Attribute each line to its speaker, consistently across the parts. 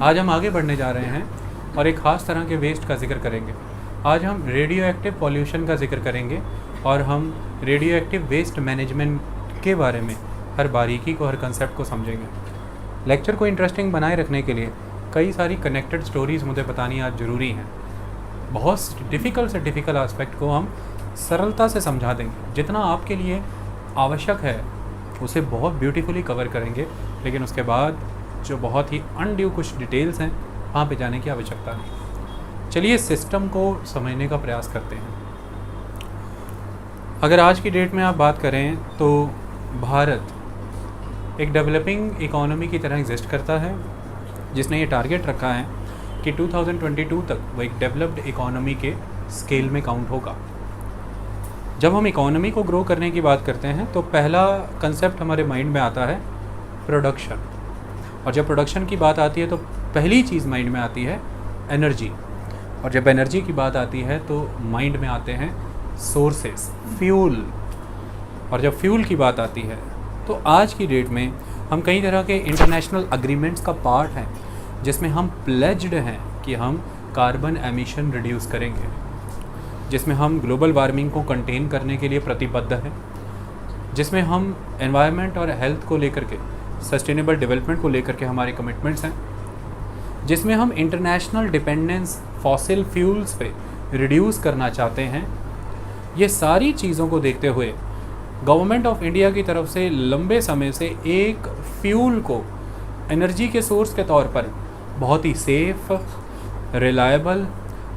Speaker 1: आज हम आगे बढ़ने जा रहे हैं और एक ख़ास तरह के वेस्ट का जिक्र करेंगे। आज हम रेडियो एक्टिव पॉल्यूशन का जिक्र करेंगे और हम रेडियो एक्टिव वेस्ट मैनेजमेंट के बारे में हर बारीकी को, हर कंसेप्ट को समझेंगे। लेक्चर को इंटरेस्टिंग बनाए रखने के लिए कई सारी कनेक्टेड स्टोरीज़ मुझे बतानी आज ज़रूरी हैं। बहुत डिफ़िकल्ट से डिफ़िकल्ट एस्पेक्ट को हम सरलता से समझा देंगे। जितना आपके लिए आवश्यक है उसे बहुत ब्यूटीफुली कवर करेंगे, लेकिन उसके बाद जो बहुत ही अनड्यू कुछ डिटेल्स हैं वहाँ पे जाने की आवश्यकता नहीं। चलिए सिस्टम को समझने का प्रयास करते हैं। अगर आज की डेट में आप बात करें तो भारत एक डेवलपिंग इकोनॉमी की तरह एग्जिस्ट करता है, जिसने ये टारगेट रखा है कि 2022 तक वो एक डेवलप्ड इकोनॉमी के स्केल में काउंट होगा। जब हम इकोनॉमी को ग्रो करने की बात करते हैं तो पहला कंसेप्ट हमारे माइंड में आता है प्रोडक्शन, और जब प्रोडक्शन की बात आती है तो पहली चीज़ माइंड में आती है एनर्जी, और जब एनर्जी की बात आती है तो माइंड में आते हैं सोर्सेस, फ्यूल, और जब फ्यूल की बात आती है तो आज की डेट में हम कई तरह के इंटरनेशनल अग्रीमेंट्स का पार्ट हैं जिसमें हम प्लेज्ड हैं कि हम कार्बन एमिशन रिड्यूस करेंगे, जिसमें हम ग्लोबल वार्मिंग को कंटेन करने के लिए प्रतिबद्ध हैं, जिसमें हम एनवायरनमेंट और हेल्थ को लेकर के, सस्टेनेबल डेवलपमेंट को लेकर के हमारे कमिटमेंट्स हैं, जिसमें हम इंटरनेशनल डिपेंडेंस फॉसिल फ्यूल्स पे रिड्यूस करना चाहते हैं। ये सारी चीज़ों को देखते हुए गवर्नमेंट ऑफ इंडिया की तरफ से लंबे समय से एक फ्यूल को एनर्जी के सोर्स के तौर पर बहुत ही safe, reliable,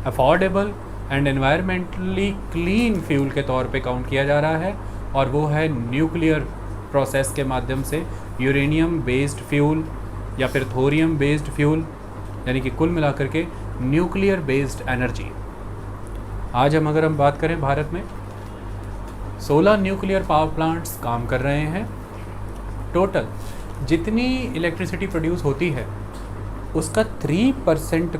Speaker 1: affordable and environmentally clean fuel के तौर पे काउंट किया जा रहा है, और वो है न्यूक्लियर प्रोसेस के माध्यम से यूरेनियम बेस्ड फ्यूल या फिर थोरियम बेस्ड फ्यूल, यानी कि कुल मिलाकर के न्यूक्लियर बेस्ड एनर्जी। आज अगर हम बात करें भारत में 16 न्यूक्लियर पावर प्लांट्स काम कर रहे हैं। टोटल जितनी इलेक्ट्रिसिटी प्रोड्यूस होती है उसका 3%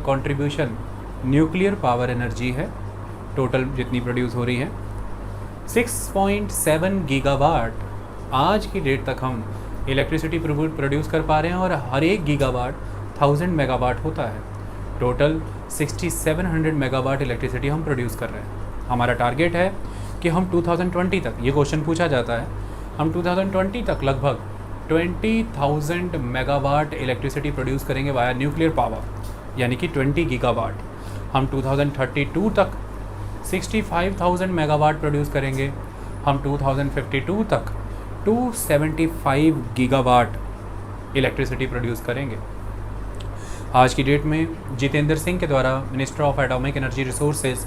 Speaker 1: कंट्रीब्यूशन न्यूक्लियर पावर एनर्जी है। टोटल जितनी प्रोड्यूस हो रही है 6.7 गीगावाट आज की डेट तक हम इलेक्ट्रिसिटी प्रोड्यूस कर पा रहे हैं, और हर एक गीगावाट 1000 मेगावाट होता है। टोटल 6700 मेगावाट इलेक्ट्रिसिटी हम प्रोड्यूस कर रहे हैं। हमारा टारगेट है कि हम 2020 तक, ये क्वेश्चन पूछा जाता है, हम 2020 तक लगभग 20,000 मेगावाट इलेक्ट्रिसिटी प्रोड्यूस करेंगे वाया न्यूक्लियर पावर, यानी कि 20 गीगावाट। हम 2032 तक 65,000 मेगावाट प्रोड्यूस करेंगे। हम 2052 तक 275 गीगावाट इलेक्ट्रिसिटी प्रोड्यूस करेंगे। आज की डेट में जितेंद्र सिंह के द्वारा minister of atomic energy resources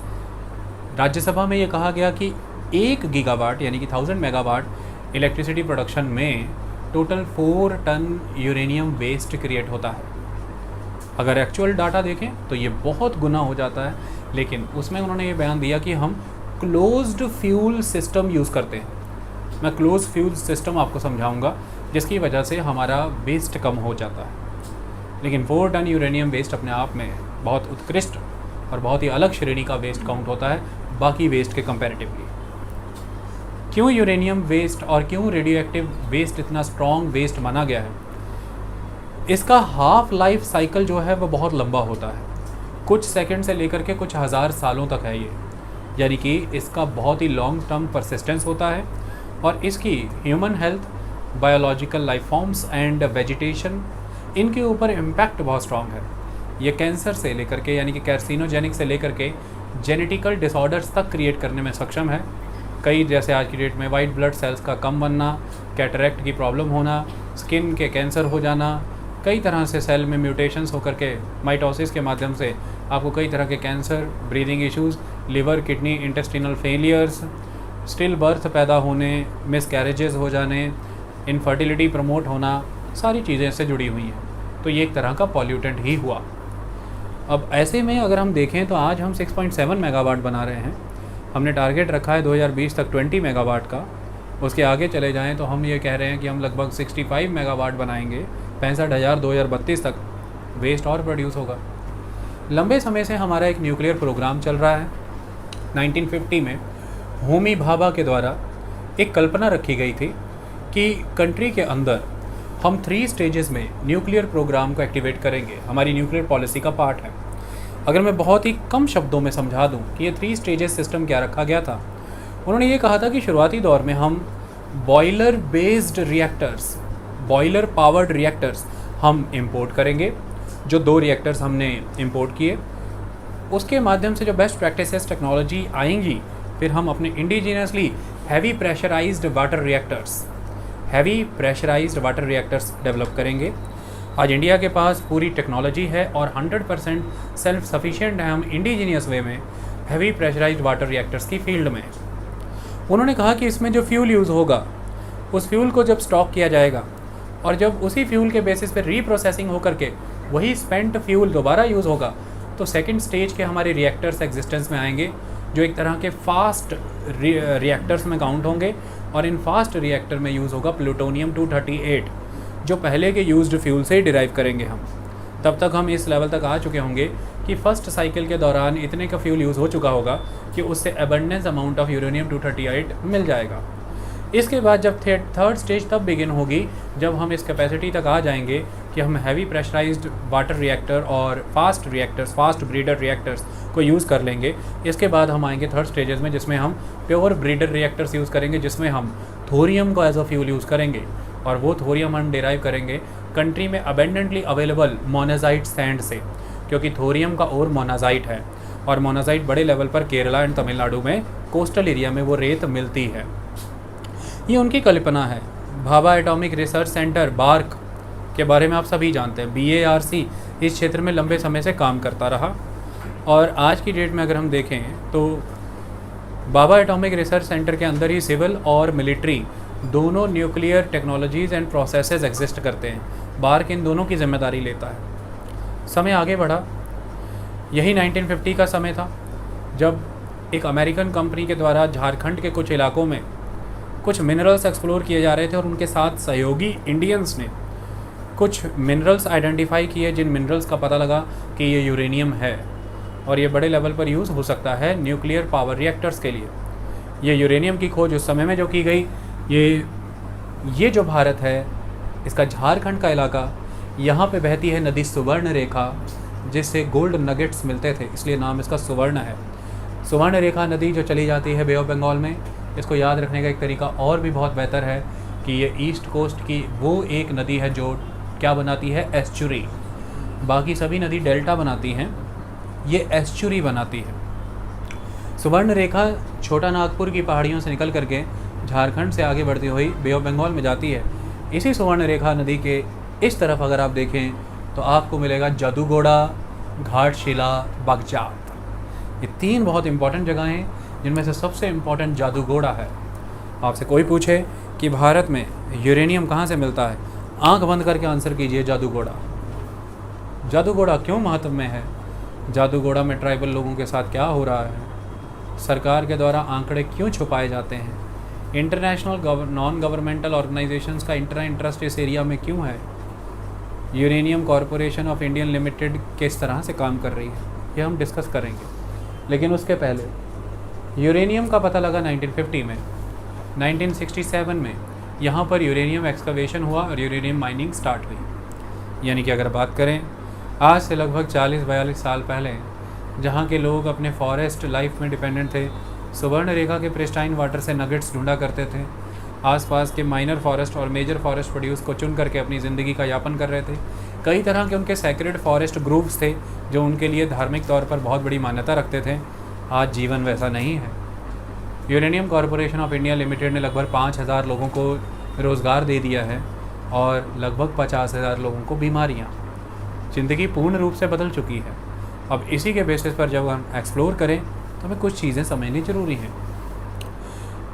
Speaker 1: Rajya Sabha में ये कहा गया कि 1 गीगावाट यानी कि 1000 मेगावाट इलेक्ट्रिसिटी प्रोडक्शन में total 4 ton uranium waste create होता है। अगर एक्चुअल डाटा देखें तो ये बहुत गुना हो जाता है, लेकिन उसमें उन्होंने ये बयान दिया कि हम क्लोज्ड फ्यूल सिस्टम यूज़ करते हैं। मैं क्लोज फ्यूल सिस्टम आपको समझाऊंगा, जिसकी वजह से हमारा वेस्ट कम हो जाता है। लेकिन 4 टन यूरेनियम वेस्ट अपने आप में बहुत उत्कृष्ट और बहुत ही अलग श्रेणी का वेस्ट काउंट होता है बाकी वेस्ट के कंपैरेटिवली। क्यों यूरेनियम वेस्ट और क्यों रेडियो एक्टिव वेस्ट इतना स्ट्रॉन्ग वेस्ट माना गया है? इसका हाफ लाइफ साइकिल जो है वो बहुत लंबा होता है, कुछ सेकंड से लेकर के कुछ हज़ार सालों तक है ये, यानी कि इसका बहुत ही लॉन्ग टर्म परसिस्टेंस होता है, और इसकी human health, biological life forms and vegetation, इनके ऊपर इम्पैक्ट बहुत स्ट्रॉन्ग है। ये कैंसर से लेकर के, यानी कि कार्सिनोजेनिक से लेकर के जेनेटिकल डिसऑर्डर्स तक क्रिएट करने में सक्षम है। कई, जैसे आज की डेट में वाइट ब्लड सेल्स का कम बनना, कैटरेक्ट की प्रॉब्लम होना, स्किन के कैंसर हो जाना, कई तरह से सेल में म्यूटेशंस होकर के माइटोसिस के माध्यम से आपको कई तरह के cancer, breathing issues, liver, kidney, intestinal failures, still birth पैदा होने, मिसकैरेजेस हो जाने, इनफर्टिलिटी प्रमोट होना, सारी चीज़ें इससे जुड़ी हुई हैं। तो ये एक तरह का पॉल्यूटेंट ही हुआ। अब ऐसे में अगर हम देखें तो आज हम 6.7 मेगावाट बना रहे हैं। हमने टारगेट रखा है 2020 तक 20 मेगावाट का। उसके आगे चले जाएं तो हम ये कह रहे हैं कि हम लगभग 65 मेगावाट बनाएंगे। 65,000 2032 तक वेस्ट और प्रोड्यूस होगा। लंबे समय से हमारा एक न्यूक्लियर प्रोग्राम चल रहा है। 1950 में होमी भाभा के द्वारा एक कल्पना रखी गई थी कि कंट्री के अंदर हम 3 स्टेजेस में न्यूक्लियर प्रोग्राम को एक्टिवेट करेंगे, हमारी न्यूक्लियर पॉलिसी का पार्ट है। अगर मैं बहुत ही कम शब्दों में समझा दूं कि ये 3 स्टेजेस सिस्टम क्या रखा गया था, उन्होंने ये कहा था कि शुरुआती दौर में हम boiler based reactors, boiler powered reactors हम इंपोर्ट करेंगे। जो 2 रिएक्टर्स हमने इंपोर्ट किए, उसके माध्यम से जो बेस्ट प्रैक्टिसेस टेक्नोलॉजी आएंगी, फिर हम अपने indigenously heavy pressurised water reactors develop करेंगे। आज इंडिया के पास पूरी टेक्नोलॉजी है और 100% सेल्फ सफिशिएंट है हम इंडिजीनियस वे में हैवी प्रेशराइज्ड वाटर रिएक्टर्स की फील्ड में। उन्होंने कहा कि इसमें जो फ्यूल यूज़ होगा, उस फ्यूल को जब स्टॉक किया जाएगा और जब उसी फ्यूल के बेसिस पे रीप्रोसेसिंग होकर के वही स्पेंट फ्यूल दोबारा यूज़ होगा, तो सेकंड स्टेज के हमारे रिएक्टर्स एग्जिस्टेंस में आएंगे, जो एक तरह के फास्ट रिएक्टर्स में काउंट होंगे। और इन फास्ट रिएक्टर में यूज़ होगा प्लूटोनियम 238, जो पहले के यूज्ड फ्यूल से ही डिराइव करेंगे हम। तब तक हम इस लेवल तक आ चुके होंगे कि फर्स्ट साइकिल के दौरान इतने का फ्यूल यूज़ हो चुका होगा कि उससे एबंडेंस अमाउंट ऑफ यूरेनियम 238 मिल जाएगा। इसके बाद जब थर्ड स्टेज तब बिगिन होगी जब हम इस कैपेसिटी तक आ जाएंगे कि हम हैवी प्रेशराइज्ड वाटर रिएक्टर और फास्ट ब्रीडर रिएक्टर्स को यूज़ कर लेंगे। इसके बाद हम आएंगे थर्ड स्टेजेस में, जिसमें हम प्योर ब्रीडर रिएक्टर्स यूज़ करेंगे, जिसमें हम थोरियम को एज अ फ्यूल यूज़ करेंगे। और वो थोरियम हम डिराइव करेंगे कंट्री में अबेंडेंटली अवेलेबल मोनाजाइट सैंड से, क्योंकि थोरियम का और मोनाजाइट है, और मोनाजाइट बड़े लेवल पर केरला एंड तमिलनाडु में कोस्टल एरिया में वो रेत मिलती है। ये उनकी कल्पना है। Bhabha atomic research centre bark के बारे में आप सभी जानते हैं। BARC इस क्षेत्र में लंबे समय से काम करता रहा, और आज की डेट में अगर हम देखें तो भाभा एटॉमिक रिसर्च सेंटर के अंदर ही सिविल और मिलिट्री दोनों nuclear technologies and processes exist करते हैं। बार्क इन दोनों की जिम्मेदारी लेता है। समय आगे बढ़ा, यही 1950 का समय था जब एक अमेरिकन कंपनी के द्वारा झारखंड के कुछ इलाकों में कुछ मिनरल्स एक्सप्लोर किए जा रहे थे, और उनके साथ सहयोगी इंडियंस ने कुछ मिनरल्स आइडेंटिफाई किए, जिन मिनरल्स का पता लगा कि ये यूरेनियम है और ये बड़े लेवल पर यूज़ हो सकता है न्यूक्लियर पावर रिएक्टर्स के लिए। ये यूरेनियम की खोज उस समय में जो की गई, ये जो भारत है, इसका झारखंड का इलाका, यहाँ पे बहती है नदी सुवर्ण रेखा, जिससे गोल्ड नगेट्स मिलते थे, इसलिए नाम इसका सुवर्ण है। सुवर्ण रेखा नदी जो चली जाती है बे ऑफ बंगाल में, इसको याद रखने का एक तरीका और भी बहुत बेहतर है कि ये ईस्ट कोस्ट की वो एक नदी है जो क्या बनाती है, एस्चुरी। बाकी सभी नदी डेल्टा बनाती हैं, ये एस्चुरी बनाती है। सुवर्ण रेखा छोटा नागपुर की पहाड़ियों से निकल करके झारखंड से आगे बढ़ती हुई बे ऑफ बंगाल में जाती है। इसी सुवर्ण रेखा नदी के इस तरफ अगर आप देखें तो आपको मिलेगा जादूगोड़ा, घाटशिला, बगजात। ये 3 बहुत इंपॉर्टेंट जगह हैं, जिनमें से सबसे इम्पॉर्टेंट जादूगोड़ा है। आपसे कोई पूछे कि भारत में यूरेनियम कहाँ से मिलता है, आंख बंद करके आंसर कीजिए जादूगोड़ा। जादूगोड़ा क्यों महत्व में है, जादूगोड़ा में ट्राइबल लोगों के साथ क्या हो रहा है, सरकार के द्वारा आंकड़े क्यों छुपाए जाते हैं, इंटरनेशनल नॉन गवर्नमेंटल ऑर्गेनाइजेशंस का इंटरेस्ट इस एरिया में क्यों है, uranium corporation of Indian limited किस तरह से काम कर रही है, ये हम डिस्कस करेंगे। लेकिन उसके पहले यूरेनियम का पता लगा 1950 में। 1967 में यहाँ पर यूरेनियम एक्सकवेशन हुआ और यूरेनियम माइनिंग स्टार्ट हुई। यानी कि अगर बात करें आज से लगभग 40-42 साल पहले, जहाँ के लोग अपने फॉरेस्ट लाइफ में डिपेंडेंट थे, सुवर्ण रेखा के प्रिस्टाइन वाटर से नगेट्स ढूंढा करते थे, आसपास के माइनर फॉरेस्ट और मेजर फॉरेस्ट प्रोड्यूस को चुन करके अपनी ज़िंदगी का यापन कर रहे थे। कई तरह के उनके सैक्रेड फॉरेस्ट ग्रुप्स थे जो उनके लिए धार्मिक तौर पर बहुत बड़ी मान्यता रखते थे। आज जीवन वैसा नहीं है। Uranium corporation of India limited ने लगभग 5,000 लोगों को रोज़गार दे दिया है और लगभग 50,000 लोगों को बीमारियाँ। ज़िंदगी पूर्ण रूप से बदल चुकी है। अब इसी के बेसिस पर जब हम एक्सप्लोर करें तो हमें कुछ चीज़ें समझनी ज़रूरी हैं।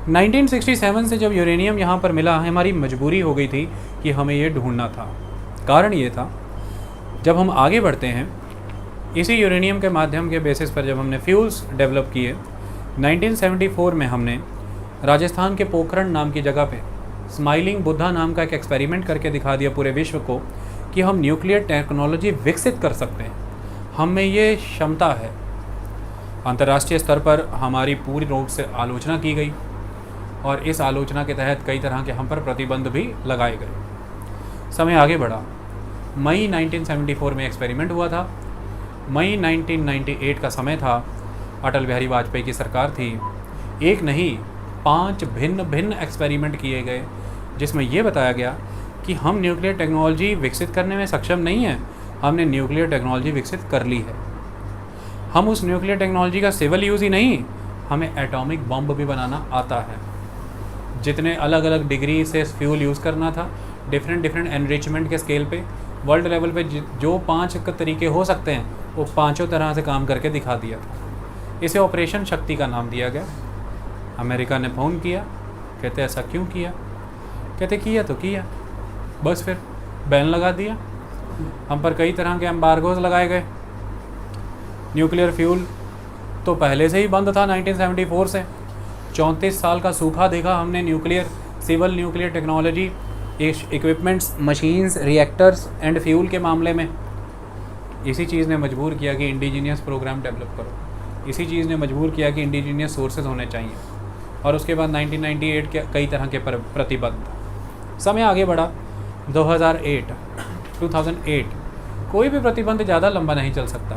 Speaker 1: 1967 से जब यूरेनियम यहाँ पर मिला, हमारी मजबूरी हो गई थी कि हमें ये ढूंढना था। कारण ये था, जब हम आगे बढ़ते हैं इसी यूरेनियम के माध्यम के बेसिस पर जब हमने फ्यूल्स डेवलप किए, 1974 में हमने राजस्थान के पोखरण नाम की जगह पे स्माइलिंग बुद्धा नाम का एक एक्सपेरिमेंट करके दिखा दिया पूरे विश्व को कि हम न्यूक्लियर टेक्नोलॉजी विकसित कर सकते हैं, हम में ये क्षमता है। अंतर्राष्ट्रीय स्तर पर हमारी पूरी रूप से आलोचना की गई और इस आलोचना के तहत कई तरह के हम पर प्रतिबंध भी लगाए गए। समय आगे बढ़ा। मई 1974 में एक्सपेरिमेंट हुआ था। मई 1998 का समय था। अटल बिहारी वाजपेयी की सरकार थी। एक नहीं 5 भिन्न भिन्न एक्सपेरिमेंट किए गए, जिसमें यह बताया गया कि हम न्यूक्लियर टेक्नोलॉजी विकसित करने में सक्षम नहीं हैं, हमने न्यूक्लियर टेक्नोलॉजी विकसित कर ली है। हम उस न्यूक्लियर टेक्नोलॉजी का सिविल यूज़ ही नहीं, हमें एटॉमिक बम भी बनाना आता है। जितने अलग अलग डिग्री से फ्यूल यूज़ करना था, डिफरेंट एनरिचमेंट के स्केल पे, वर्ल्ड लेवल पे जो 5 तरीके हो सकते हैं, वो 5 तरह से काम करके दिखा दिया था। इसे ऑपरेशन शक्ति का नाम दिया गया। अमेरिका ने फ़ोन किया, कहते ऐसा क्यों किया? कहते किया तो किया, बस फिर बैन लगा दिया। हम पर कई तरह के एम्बार्गोज लगाए गए। न्यूक्लियर फ्यूल तो पहले से ही बंद था 1974 से। 34 साल का सूखा देखा हमने nuclear, civil nuclear technology, equipments, machines, reactors and fuel के मामले में। इसी चीज़ ने मजबूर किया कि इंडिजीनियस प्रोग्राम डेवलप करो। इसी चीज़ ने मजबूर किया कि इंडिजीनियस सोर्सेज होने चाहिए। और उसके बाद 1998 के कई तरह के प्रतिबंध। समय आगे बढ़ा। 2008 कोई भी प्रतिबंध ज़्यादा लंबा नहीं चल सकता।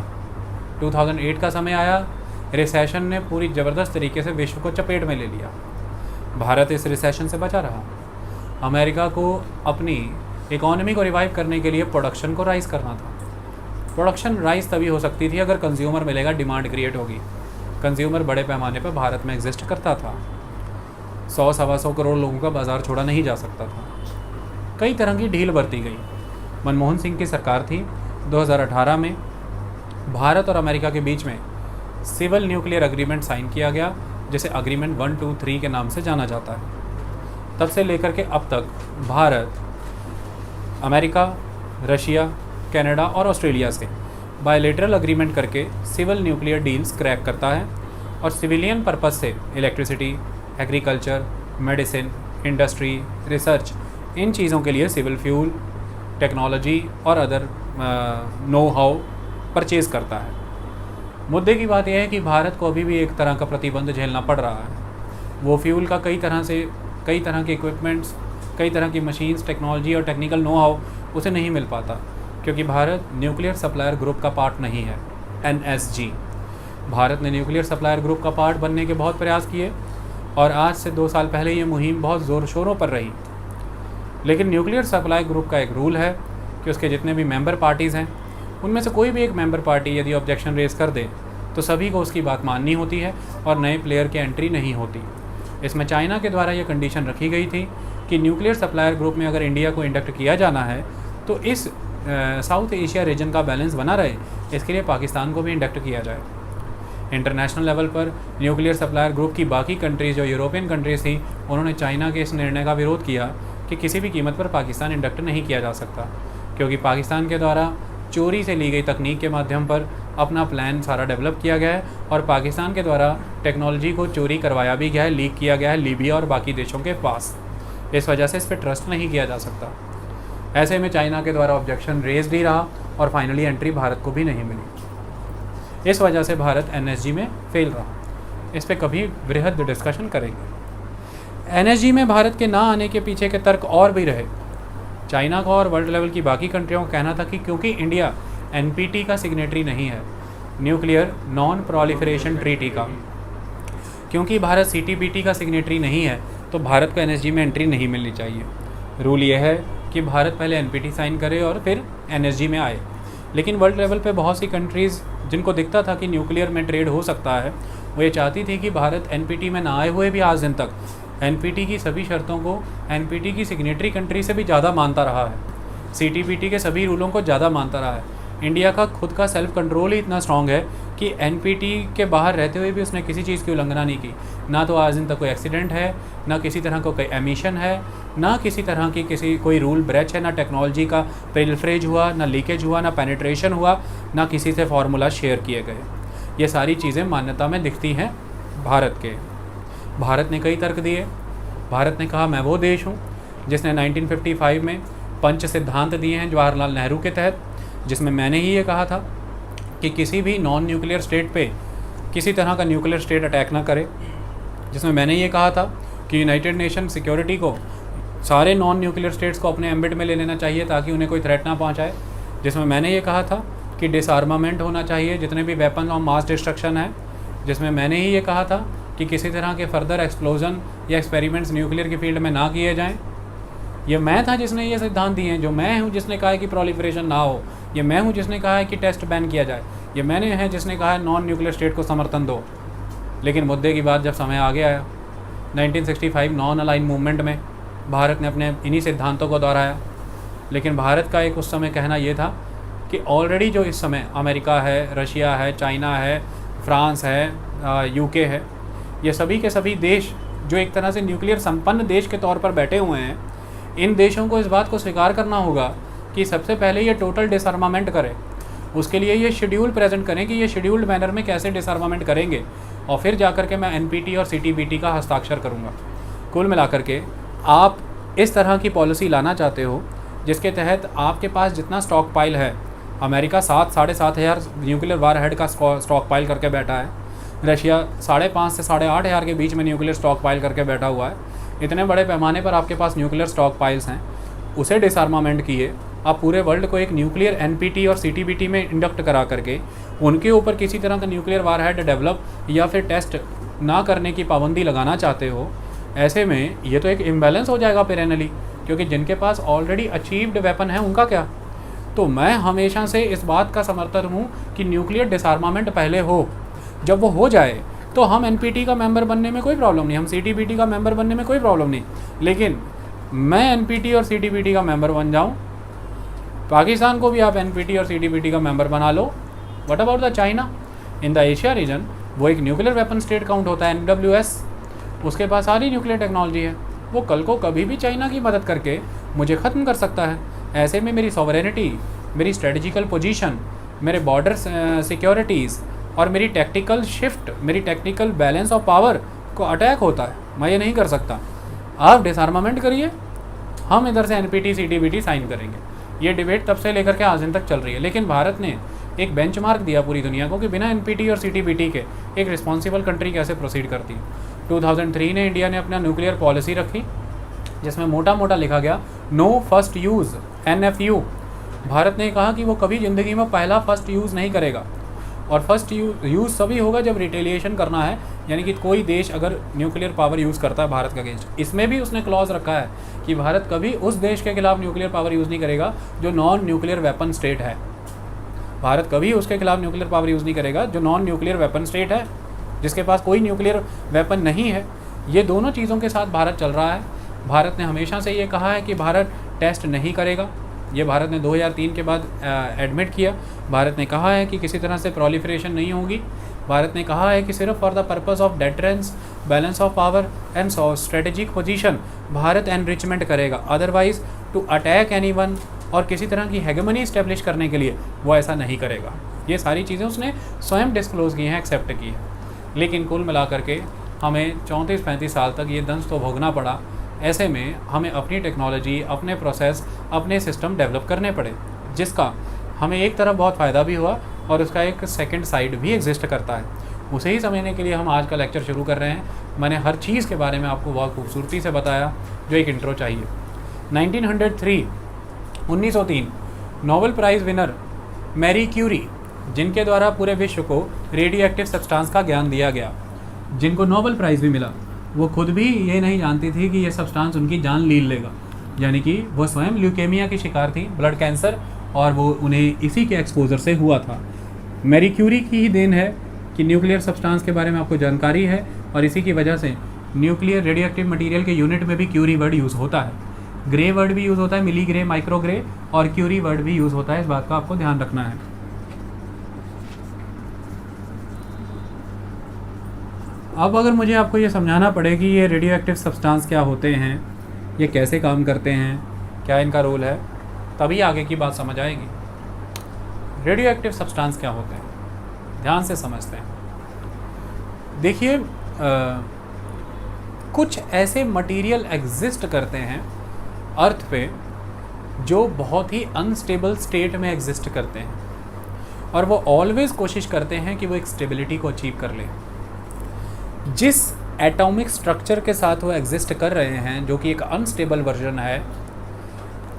Speaker 1: 2008 का समय आया। रिसेशन ने पूरी ज़बरदस्त तरीके से विश्व को चपेट में ले लिया। भारत इस रिसेशन से बचा रहा। अमेरिका को अपनी इकोनॉमी को रिवाइव करने के लिए प्रोडक्शन को राइज़ करना था। प्रोडक्शन राइज़ तभी हो सकती थी अगर कंज्यूमर मिलेगा, डिमांड क्रिएट होगी। कंज्यूमर बड़े पैमाने पर भारत में एग्जिस्ट करता था। 100-125 करोड़ लोगों का बाज़ार छोड़ा नहीं जा सकता था। कई तरह की ढील बरती गई। मनमोहन सिंह की सरकार थी। 2018 में भारत और अमेरिका के बीच में सिविल न्यूक्लियर एग्रीमेंट साइन किया गया, जिसे एग्रीमेंट 1, 2, 3 के नाम से जाना जाता है। तब से लेकर के अब तक भारत अमेरिका, रशिया, कनाडा और ऑस्ट्रेलिया से बायलैटरल एग्रीमेंट करके सिविल न्यूक्लियर डील्स क्रैक करता है और सिविलियन पर्पस से electricity, agriculture, medicine, industry, research, इन चीज़ों के लिए सिविल फ्यूल, टेक्नोलॉजी और अदर नो हाउ परचेज़ करता है। मुद्दे की बात यह है कि भारत को अभी भी एक तरह का प्रतिबंध झेलना पड़ रहा है। वो फ्यूल का कई तरह के इक्विपमेंट्स, कई तरह की मशीन्स, टेक्नोलॉजी और टेक्निकल नो हाउ उसे नहीं मिल पाता, क्योंकि भारत न्यूक्लियर सप्लायर ग्रुप का पार्ट नहीं है, NSG। भारत ने न्यूक्लियर सप्लायर ग्रुप का पार्ट बनने के बहुत प्रयास किए और आज से 2 साल पहले ये मुहिम बहुत ज़ोर शोरों पर रही। लेकिन न्यूक्लियर सप्लाई ग्रुप का एक रूल है कि उसके जितने भी मेंबर पार्टीज़ हैं, उनमें से कोई भी एक मेंबर पार्टी यदि ऑब्जेक्शन रेज़ कर दे तो सभी को उसकी बात माननी होती है और नए प्लेयर की एंट्री नहीं होती। इसमें चाइना के द्वारा ये कंडीशन रखी गई थी कि न्यूक्लियर सप्लायर ग्रुप में अगर इंडिया को इंडक्ट किया जाना है तो इस साउथ एशिया रीजन का बैलेंस बना रहे, इसके लिए पाकिस्तान को भी इंडक्ट किया जाए। इंटरनेशनल लेवल पर न्यूक्लियर सप्लायर ग्रुप की बाकी कंट्रीज़ जो यूरोपियन कंट्रीज़ थी, उन्होंने चाइना के इस निर्णय का विरोध किया कि किसी भी कीमत पर पाकिस्तान इंडक्ट नहीं किया जा सकता, क्योंकि पाकिस्तान के द्वारा चोरी से ली गई तकनीक के माध्यम पर अपना प्लान सारा डेवलप किया गया है और पाकिस्तान के द्वारा टेक्नोलॉजी को चोरी करवाया भी गया है, लीक किया गया है लीबिया और बाकी देशों के पास। इस वजह से इस पर ट्रस्ट नहीं किया जा सकता। ऐसे में चाइना के द्वारा ऑब्जेक्शन रेज ही रहा और फाइनली एंट्री भारत को भी नहीं मिली। इस वजह से भारत NSG में फेल रहा। इस पर कभी वृहद डिस्कशन करेंगे। NSG में भारत के ना आने के पीछे के तर्क और भी रहे। चाइना का और वर्ल्ड लेवल की बाकी कंट्रियों का कहना था कि क्योंकि इंडिया NPT का सिग्नेटरी नहीं है, न्यूक्लियर नॉन प्रोलिफरेशन ट्रीटी का, क्योंकि भारत CTBT का सिग्नेटरी नहीं है, तो भारत को NSG में एंट्री नहीं मिलनी चाहिए। रूल ये है कि भारत पहले NPT साइन करे और फिर NSG में आए। लेकिन वर्ल्ड लेवल पे बहुत सी कंट्रीज़ जिनको दिखता था कि न्यूक्लियर में ट्रेड हो सकता है, वो ये चाहती थी कि भारत NPT में ना आए हुए भी आज दिन तक NPT की सभी शर्तों को NPT की सिग्नेटरी कंट्री से भी ज़्यादा मानता रहा है, CTBT के सभी रूलों को ज़्यादा मानता रहा है। इंडिया का खुद का सेल्फ कंट्रोल ही इतना स्ट्रॉन्ग है कि NPT के बाहर रहते हुए भी उसने किसी चीज़ की उल्लंघना नहीं की। ना तो आज दिन तक कोई एक्सीडेंट है, ना किसी तरह का कोई एमिशन है, ना किसी तरह की कोई रूल ब्रेच है, ना टेक्नोलॉजी का प्रिल्फ्रेज हुआ, ना लीकेज हुआ, ना पेनिट्रेशन हुआ, ना किसी से फार्मूला शेयर किए गए। ये सारी चीज़ें मान्यता में दिखती हैं भारत के। भारत ने कई तर्क दिए। भारत ने कहा मैं वो देश हूँ जिसने 1955 में पंच सिद्धांत दिए हैं जवाहरलाल नेहरू के तहत, जिसमें मैंने ही ये कहा था कि किसी भी नॉन न्यूक्लियर स्टेट पे किसी तरह का न्यूक्लियर स्टेट अटैक ना करे, जिसमें मैंने ये कहा था कि यूनाइटेड नेशन सिक्योरिटी को सारे नॉन न्यूक्लियर स्टेट्स को अपने एम्बिट में ले लेना चाहिए ताकि उन्हें कोई थ्रेट ना पहुंचाए, जिसमें मैंने ये कहा था कि डिसआर्मामेंट होना चाहिए जितने भी वेपन ऑफ मास डिस्ट्रक्शन है, जिसमें मैंने ही ये कहा था कि किसी तरह के फर्दर एक्सप्लोजन या एक्सपेरिमेंट्स न्यूक्लियर की फील्ड में ना किए जाएं। ये मैं था जिसने ये सिद्धांत दिए हैं, जो मैं हूँ जिसने कहा है कि प्रोलिफरेशन ना हो, ये मैं हूँ जिसने कहा है कि टेस्ट बैन किया जाए, ये मैंने है जिसने कहा है नॉन न्यूक्लियर स्टेट को समर्थन दो। लेकिन मुद्दे की बात जब समय आगे आया 1965 नॉन अलाइन मूवमेंट में भारत ने अपने इन्हीं सिद्धांतों को दोहराया। लेकिन भारत का एक उस समय कहना ये था कि ऑलरेडी जो इस समय अमेरिका है, रशिया है, चाइना है, फ्रांस है, यूके है, ये सभी के सभी देश जो एक तरह से न्यूक्लियर संपन्न देश के तौर पर बैठे हुए हैं, इन देशों को इस बात को स्वीकार करना होगा कि सबसे पहले ये टोटल डिसआर्मामेंट करें। उसके लिए ये शेड्यूल प्रेजेंट करें कि ये शेड्यूल्ड मैनर में कैसे डिसआर्मामेंट करेंगे, और फिर जाकर के मैं एनपीटी और सीटीबीटी का हस्ताक्षर करूँगा। कुल मिलाकर के आप इस तरह की पॉलिसी लाना चाहते हो जिसके तहत आपके पास जितना स्टॉक पाइल है, अमेरिका 7,500 न्यूक्लियर वारहेड का स्टॉक पाइल करके बैठा है, रशिया 5,500 से 8,500 के बीच में न्यूक्लियर स्टॉक पाइल करके बैठा हुआ है। इतने बड़े पैमाने पर आपके पास न्यूक्लियर स्टॉक पाइल्स हैं, उसे डिसआर्मामेंट किए आप पूरे वर्ल्ड को एक न्यूक्लियर एनपीटी और सीटीबीटी में इंडक्ट करा करके उनके ऊपर किसी तरह का न्यूक्लियर वारहेड डेवलप या फिर टेस्ट ना करने की पाबंदी लगाना चाहते हो। ऐसे में ये तो एक इम्बैलेंस हो जाएगा पेरेनली, क्योंकि जिनके पास ऑलरेडी अचीव्ड वेपन है उनका क्या। तो मैं हमेशा से इस बात का समर्थक हूँ कि न्यूक्लियर डिसआर्मामेंट पहले हो, जब वो हो जाए तो हम एनपीटी का मेंबर बनने में कोई प्रॉब्लम नहीं, हम सीटीबीटी का मेंबर बनने में कोई प्रॉब्लम नहीं। लेकिन मैं एनपीटी और सीटीबीटी का मेंबर बन जाऊँ, पाकिस्तान को भी आप एनपीटी और सीटीबीटी का मेंबर बना लो। What about the China in the Asia region, वो एक न्यूक्लियर वेपन स्टेट काउंट होता है, NWS, उसके पास सारी न्यूक्लियर टेक्नोलॉजी है, वो कल को कभी भी चाइना की मदद करके मुझे ख़त्म कर सकता है। ऐसे में मेरी सॉवरेनिटी, मेरी स्ट्रेटजिकल पोजीशन, मेरे बॉर्डर सिक्योरिटीज़ और मेरी टेक्टिकल शिफ्ट, मेरी टेक्निकल बैलेंस ऑफ पावर को अटैक होता है। मैं ये नहीं कर सकता। आप डिसआर्मामेंट करिए, हम इधर से एनपीटी सीटीबीटी साइन करेंगे। ये डिबेट तब से लेकर के आज दिन तक चल रही है, लेकिन भारत ने एक बेंचमार्क दिया पूरी दुनिया को कि बिना एनपीटी और सीटीबीटी के एक रिस्पॉन्सिबल कंट्री कैसे प्रोसीड करती है। 2003 में इंडिया ने अपना न्यूक्लियर पॉलिसी रखी जिसमें मोटा मोटा लिखा गया no first use, NFU। Bharat ने कहा कि वो कभी ज़िंदगी में पहला फर्स्ट यूज़ नहीं करेगा, और फर्स्ट यूज़ तभी होगा जब रिटेलिएशन करना है, यानी कि कोई देश अगर न्यूक्लियर पावर यूज़ करता है भारत का अगेंस्ट। इसमें भी उसने क्लॉज रखा है कि भारत कभी उस देश के खिलाफ न्यूक्लियर पावर यूज़ नहीं करेगा जो नॉन न्यूक्लियर वेपन स्टेट है। भारत कभी उसके खिलाफ न्यूक्लियर पावर यूज़ नहीं करेगा जो नॉन न्यूक्लियर वेपन स्टेट है, जिसके पास कोई न्यूक्लियर वेपन नहीं है। ये दोनों चीज़ों के साथ भारत चल रहा है। भारत ने हमेशा से ये कहा है कि भारत टेस्ट नहीं करेगा, ये भारत ने 2003 के बाद एडमिट किया। भारत ने कहा है कि किसी तरह से प्रोलिफरेशन नहीं होगी। भारत ने कहा है कि सिर्फ for the purpose of deterrence, balance of power and strategic position Bharat enrichment करेगा, अदरवाइज टू अटैक एनीवन और किसी तरह की हेगेमनी इस्टेब्लिश करने के लिए वो ऐसा नहीं करेगा। ये सारी चीज़ें उसने स्वयं डिस्क्लोज़ की हैं, एक्सेप्ट की है। लेकिन कुल मिलाकर के हमें 34-35 साल तक ये दंश तो भोगना पड़ा। ऐसे में हमें अपनी टेक्नोलॉजी, अपने प्रोसेस, अपने सिस्टम डेवलप करने पड़े, जिसका हमें एक तरफ बहुत फ़ायदा भी हुआ और उसका एक सेकंड साइड भी एग्जिस्ट करता है। उसे ही समझने के लिए हम आज का लेक्चर शुरू कर रहे हैं। मैंने हर चीज़ के बारे में आपको बहुत खूबसूरती से बताया जो एक इंट्रो चाहिए। 1903 Nobel prize winner Marie Curie, जिनके द्वारा पूरे विश्व को रेडियो एक्टिव सब्सटेंस का ज्ञान दिया गया, जिनको नोबेल प्राइज़ भी मिला, वो खुद भी ये नहीं जानती थी कि ये सब्सटेंस उनकी जान लील लेगा। यानी कि वो स्वयं ल्यूकेमिया की शिकार थी, ब्लड कैंसर, और वो उन्हें इसी के एक्सपोजर से हुआ था। मैरी क्यूरी की ही देन है कि न्यूक्लियर सब्सटेंस के बारे में आपको जानकारी है, और इसी की वजह से न्यूक्लियर रेडियो एक्टिव मटीरियल के यूनिट में भी क्यूरी वर्ड यूज़ होता है। ग्रे वर्ड भी यूज़ होता है, मिली ग्रे, माइक्रो ग्रे, और क्यूरी वर्ड भी यूज़ होता है। इस बात का आपको ध्यान रखना है। अब अगर मुझे आपको ये समझाना पड़े कि ये रेडियो एक्टिव सब्सटेंस क्या होते हैं, ये कैसे काम करते हैं, क्या इनका रोल है, तभी आगे की बात समझ आएगी। रेडियो एक्टिव सब्सटेंस क्या होते हैं, ध्यान से समझते हैं। देखिए, कुछ ऐसे मटेरियल एग्जिस्ट करते हैं अर्थ पे जो बहुत ही अनस्टेबल स्टेट में एग्जिस्ट करते हैं, और वो ऑलवेज़ कोशिश करते हैं कि वो एक स्टेबिलिटी को अचीव कर लें। जिस एटॉमिक स्ट्रक्चर के साथ वो एग्जिस्ट कर रहे हैं, जो कि एक अनस्टेबल वर्जन है,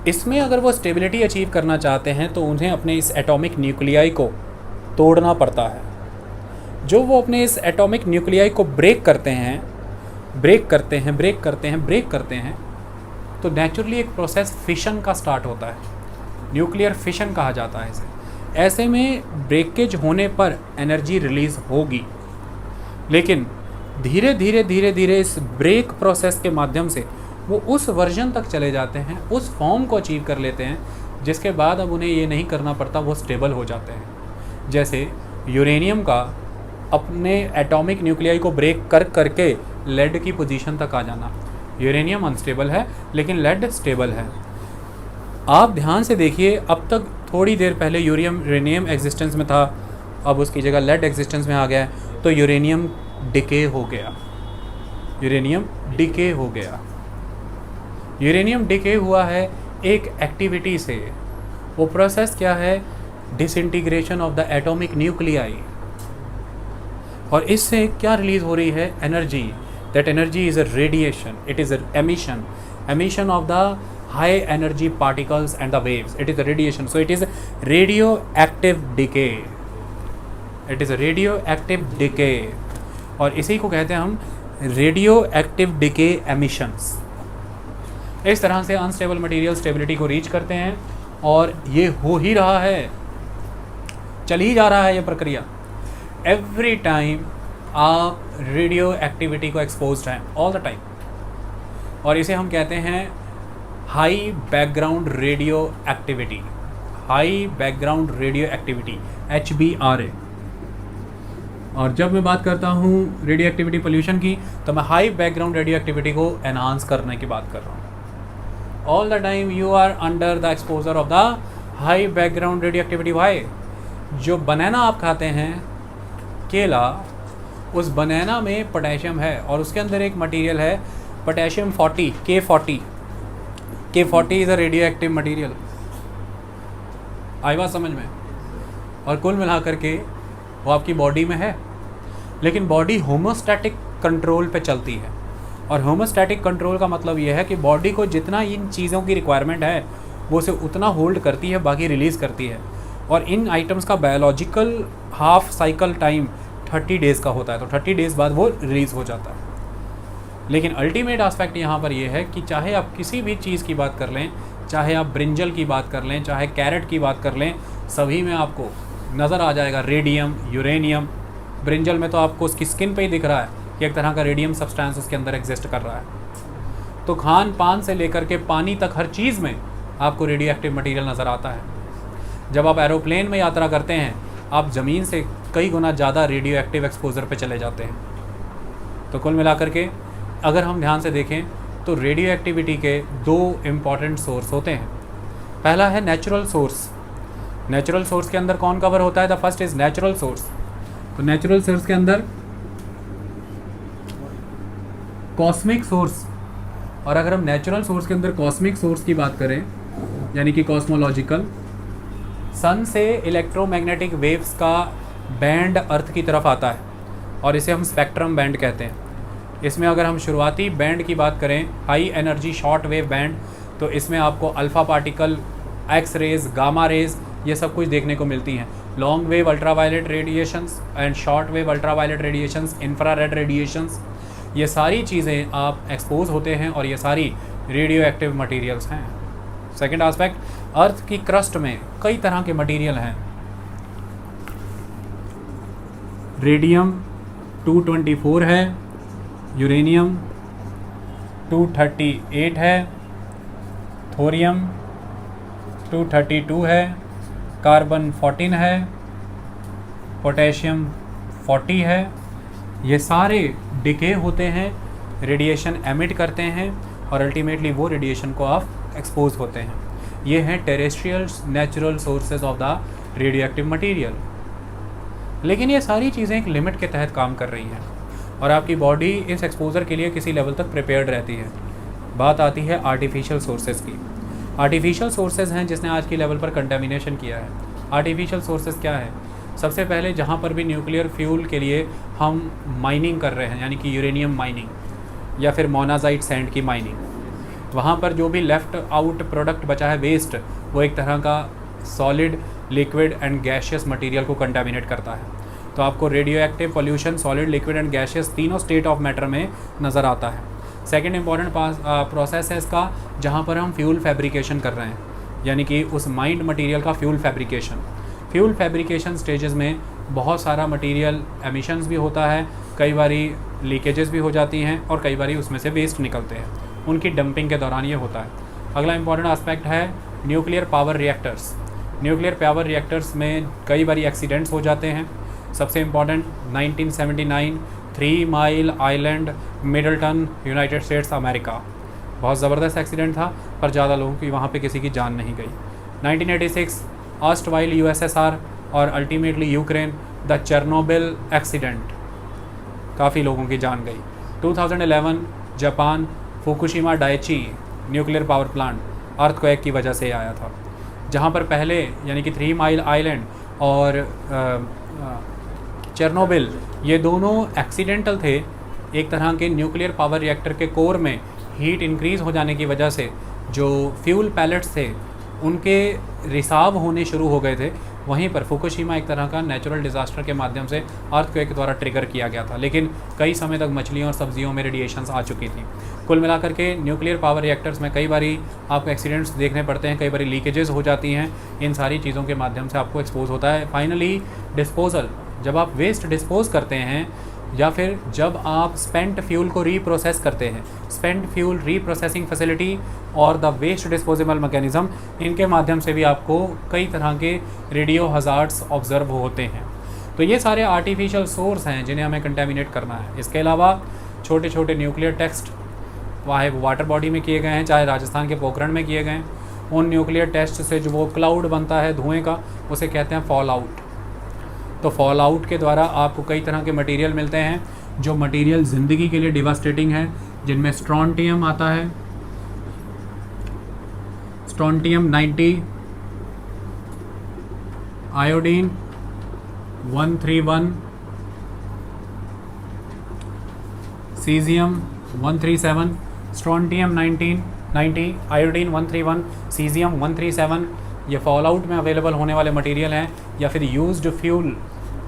Speaker 1: इसमें अगर वो स्टेबिलिटी अचीव करना चाहते हैं तो उन्हें अपने इस एटॉमिक न्यूक्लियाई को तोड़ना पड़ता है। जो वो अपने इस एटॉमिक न्यूक्लियाई को ब्रेक करते हैं, तो नेचुरली एक प्रोसेस फिशन का स्टार्ट होता है, न्यूक्लियर फिशन कहा जाता है इसे। ऐसे में ब्रेकेज होने पर एनर्जी रिलीज़ होगी, लेकिन धीरे धीरे इस ब्रेक प्रोसेस के माध्यम से वो उस वर्जन तक चले जाते हैं, उस फॉर्म को अचीव कर लेते हैं, जिसके बाद अब उन्हें ये नहीं करना पड़ता, वो स्टेबल हो जाते हैं। जैसे यूरेनियम का अपने एटॉमिक न्यूक्लियाई को ब्रेक करके लेड की पोजीशन तक आ जाना। यूरेनियम अनस्टेबल है लेकिन लेड स्टेबल है। आप ध्यान से देखिए, अब तक थोड़ी देर पहले यूरेनियम एग्जिस्टेंस में था, अब उसकी जगह लेड एग्जिस्टेंस में आ गया है, तो यूरेनियम डिके हो गया। यूरेनियम डिके हुआ है एक एक्टिविटी से। वो प्रोसेस क्या है? Disintegration of the atomic nuclei. और इससे क्या रिलीज हो रही है? Energy. That energy is a radiation, it is emission of the high energy particles and the waves. It is a radiation, so it is radioactive decay. और इसी को कहते हैं हम रेडियोएक्टिव डिके एमिशंस। इस तरह से अनस्टेबल मटेरियल स्टेबिलिटी को रीच करते हैं, और ये हो ही रहा है, चल ही जा रहा है ये प्रक्रिया। एवरी टाइम आप रेडियो एक्टिविटी को एक्सपोज्ड हैं, ऑल द टाइम, और इसे हम कहते हैं high background radio activity, HBRA। और जब मैं बात करता हूँ रेडियो एक्टिविटी पोल्यूशन की, तो मैं हाई बैकग्राउंड रेडियो एक्टिविटी को एनहांस करने की बात कर रहा हूँ। All the time you are under the exposure of the high background radioactivity. Why? जो बनाना आप खाते हैं, केला, उस बनाना में पोटेशियम है, और उसके अंदर एक मटेरियल है potassium 40, K40 is a radioactive material. आई बात समझ में? और कुल मिलाकर के वो आपकी बॉडी में है, लेकिन बॉडी होमोस्टैटिक कंट्रोल पे चलती है। और होमोस्टैटिक कंट्रोल का मतलब ये है कि बॉडी को जितना इन चीज़ों की रिक्वायरमेंट है वो उसे उतना होल्ड करती है, बाकी रिलीज़ करती है। और इन आइटम्स का biological half cycle time 30 days का होता है, तो 30 डेज़ बाद वो रिलीज़ हो जाता है। लेकिन अल्टीमेट एस्पेक्ट यहाँ पर यह है कि चाहे आप किसी भी चीज़ की बात कर लें, चाहे आप ब्रिंजल की बात कर लें, चाहे कैरेट की बात कर लें, सभी में आपको नज़र आ जाएगा रेडियम, यूरेनियम। ब्रिंजल में तो आपको उसकी स्किन पे ही दिख रहा है कि एक तरह का रेडियम सब्सटेंस उसके अंदर एग्जिस्ट कर रहा है। तो खान पान से लेकर के पानी तक हर चीज़ में आपको रेडियो एक्टिव मटीरियल नज़र आता है। जब आप एरोप्लेन में यात्रा करते हैं, आप ज़मीन से कई गुना ज़्यादा रेडियो एक्टिव एक्सपोजर पे चले जाते हैं। तो कुल मिलाकर के अगर हम ध्यान से देखें तो रेडियो एक्टिविटी के 2 इम्पॉर्टेंट सोर्स होते हैं। पहला है नेचुरल सोर्स। नेचुरल सोर्स के अंदर कौन कवर होता है? The first is natural source. तो नेचुरल सोर्स के अंदर कॉस्मिक सोर्स। और अगर हम नेचुरल सोर्स के अंदर कॉस्मिक सोर्स की बात करें, यानी कि कॉस्मोलॉजिकल, सन से इलेक्ट्रोमैग्नेटिक वेव्स का बैंड अर्थ की तरफ आता है, और इसे हम स्पेक्ट्रम बैंड कहते हैं। इसमें अगर हम शुरुआती बैंड की बात करें, high energy short wave band, तो इसमें आपको alpha particle, X rays, gamma rays, ये सब कुछ देखने को मिलती हैं। Long wave ultraviolet radiations and short wave ultraviolet radiations, infrared radiations, ये सारी चीज़ें आप एक्सपोज होते हैं, और ये सारी रेडियो एक्टिव मटीरियल्स हैं। सेकेंड एस्पेक्ट, अर्थ की क्रस्ट में कई तरह के मटीरियल हैं। रेडियम 224 है, यूरेनियम 238 है, थोरियम 232 है, कार्बन 14 है, पोटेशियम 40 है। ये सारे डिके होते हैं, रेडिएशन एमिट करते हैं, और अल्टीमेटली वो रेडिएशन को आप एक्सपोज होते हैं। ये हैं terrestrial natural sources of the radio active material. लेकिन ये सारी चीज़ें एक लिमिट के तहत काम कर रही हैं, और आपकी बॉडी इस एक्सपोजर के लिए किसी लेवल तक प्रिपेयर्ड रहती है। बात आती है आर्टिफिशियल सोर्सेज की। आर्टिफिशियल सोर्सेज हैं जिसने आज की लेवल पर कंटेमिनेशन किया है। आर्टिफिशियल सोर्सेज क्या है? सबसे पहले जहाँ पर भी न्यूक्लियर फ्यूल के लिए हम माइनिंग कर रहे हैं, यानी कि यूरेनियम माइनिंग या फिर मोनाजाइट सैंड की माइनिंग, वहाँ पर जो भी लेफ़्ट आउट प्रोडक्ट बचा है वेस्ट, वो एक तरह का solid, liquid and gaseous material को कंटामिनेट करता है। तो आपको radio active pollution solid, liquid and gaseous तीनों स्टेट ऑफ मैटर में नज़र आता है। सेकेंड इंपॉर्टेंट प्रोसेस है इसका, जहाँ पर हम फ्यूल फैब्रिकेशन कर रहे हैं, यानी कि उस माइंड मटेरियल का fuel fabrication. Fuel fabrication stages में बहुत सारा मटेरियल एमिशंस भी होता है, कई बारी लीकेजेस भी हो जाती हैं और कई बारी उसमें से वेस्ट निकलते हैं, उनकी डंपिंग के दौरान ये होता है। अगला इंपॉर्टेंट एस्पेक्ट है nuclear power reactors. Nuclear power reactors में कई बारी एक्सीडेंट्स हो जाते हैं। सबसे important 1979 3 mile island, Middleton, United states America. बहुत ज़बरदस्त एक्सीडेंट था, पर ज़्यादा लोगों की वहाँ पे किसी की जान नहीं गई। 1986 ऑस्टवाइल यूएसएसआर और ultimately Ukraine, the Chernobyl accident, काफ़ी लोगों की जान गई। 2011 Japan, Fukushima Daiichi nuclear power plant earthquake की वजह से आया था, जहाँ पर पहले यानी कि 3 माइल आइलैंड और चेरनोबिल ये दोनों एक्सीडेंटल थे। एक तरह के न्यूक्लियर पावर रिएक्टर के कोर में हीट इंक्रीज़ हो जाने की वजह से जो फ्यूल पैलेट्स थे उनके रिसाव होने शुरू हो गए थे। वहीं पर फुकुशिमा एक तरह का नेचुरल डिज़ास्टर के माध्यम से अर्थक्वेक के द्वारा ट्रिगर किया गया था, लेकिन कई समय तक मछलियों और सब्जियों में रेडिएशंस आ चुकी थी। कुल मिलाकर के न्यूक्लियर पावर रिएक्टर्स में कई बारी आपको एक्सीडेंट्स देखने पड़ते हैं, कई बारी लीकेजेस हो जाती हैं। इन सारी चीज़ों के माध्यम से आपको एक्सपोज होता है। फाइनली डिस्पोजल, जब आप वेस्ट डिस्पोज करते हैं या फिर जब आप स्पेंट फ्यूल को रीप्रोसेस करते हैं, स्पेंट फ्यूल रीप्रोसेसिंग फैसिलिटी और द वेस्ट डिस्पोजेबल मैकेनिज़्म, इनके माध्यम से भी आपको कई तरह के रेडियो हज़ार्ड्स ऑब्जर्व होते हैं। तो ये सारे आर्टिफिशियल सोर्स हैं जिन्हें हमें कंटेमिनेट करना है। इसके अलावा छोटे छोटे न्यूक्लियर टेस्ट चाहे वाटर बॉडी में किए गए हैं, चाहे राजस्थान के पोखरण में किए गए हैं, उन न्यूक्लियर टेस्ट से जो वो क्लाउड बनता है धुएँ का, उसे कहते हैं फॉल आउट। तो फॉल आउट के द्वारा आपको कई तरह के मटेरियल मिलते हैं, जो मटेरियल ज़िंदगी के लिए डिवास्टेटिंग है, जिनमें स्ट्रोंटियम आता है, strontium 90, iodine 131, caesium 137, strontium 90, iodine 131, caesium 137। ये फॉल आउट में अवेलेबल होने वाले मटेरियल हैं, या फिर यूज्ड फ्यूल,